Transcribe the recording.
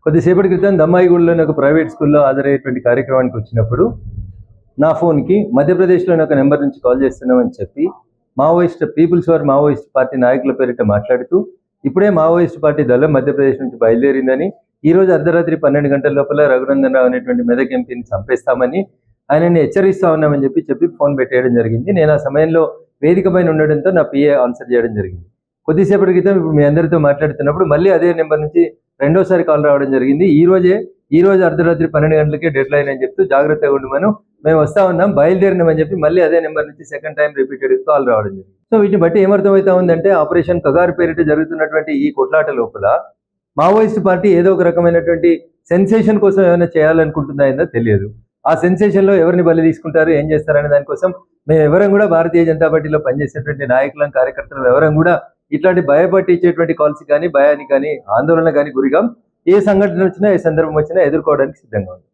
కొద్దిసేపటి క్రితం దమ్మాయిగూడలోని ఒక ప్రైవేట్ స్కూల్లో హాజరయ్యేటువంటి కార్యక్రమానికి వచ్చినప్పుడు నా ఫోన్కి మధ్యప్రదేశ్లోని ఒక నెంబర్ నుంచి కాల్ చేస్తున్నామని చెప్పి పీపుల్స్ ఫర్ మావోయిస్ట్ పార్టీ నాయకుల పేరిట మాట్లాడుతూ ఇప్పుడే మావోయిస్ట్ పార్టీ దళం మధ్యప్రదేశ్ నుంచి బయలుదేరిందని, ఈ రోజు అర్ధరాత్రి 12 గంటల లోపల రఘునందన్ రావు అనేటువంటి మెదక్ ఎంపీని చంపేస్తామని ఆయనని హెచ్చరిస్తా ఉన్నామని చెప్పి ఫోన్ పెట్టేయడం జరిగింది. నేను ఆ సమయంలో వేదిక పైన ఉండడంతో నా పిఏ ఆన్సర్ చేయడం జరిగింది. కొద్దిసేపటి క్రితం ఇప్పుడు మీ అందరితో మాట్లాడుతున్నప్పుడు మళ్ళీ అదే నెంబర్ నుంచి రెండోసారి కాల్ రావడం జరిగింది. ఈ రోజు అర్ధరాత్రి 12 గంటలకే డెడ్ లైన్ అని చెప్తూ జాగ్రత్తగా ఉండమను, మేము వస్తా ఉన్నాం, బయలుదేరినామని చెప్పి మళ్ళీ అదే నెంబర్ నుంచి సెకండ్ టైం రిపీటెడ్ కాల్ రావడం జరిగింది. సో వీటిని బట్టి ఏమర్థమవుతా ఉందంటే ఆపరేషన్ కగారు పేరిట జరుగుతున్నటువంటి ఈ కొట్లాట లోపల మావోయిస్ట్ పార్టీ ఏదో ఒక రకమైనటువంటి సెన్సేషన్ కోసం ఏమైనా చేయాలనుకుంటుందా తెలియదు. ఆ సెన్సేషన్ లో ఎవరిని బలి తీసుకుంటారు, ఏం చేస్తారనే దానికోసం మేము ఎవరం కూడా భారతీయ జనతా పార్టీలో పనిచేసేటువంటి నాయకులం, కార్యకర్తలు ఎవరం కూడా ఇట్లాంటి భయపట్టించేటువంటి కాల్స్ కానీ, భయానికి కానీ, ఆందోళన కానీ గురిగా ఏ సంఘటన వచ్చినా, ఏ సందర్భం వచ్చినా ఎదుర్కోవడానికి సిద్ధంగా ఉంది.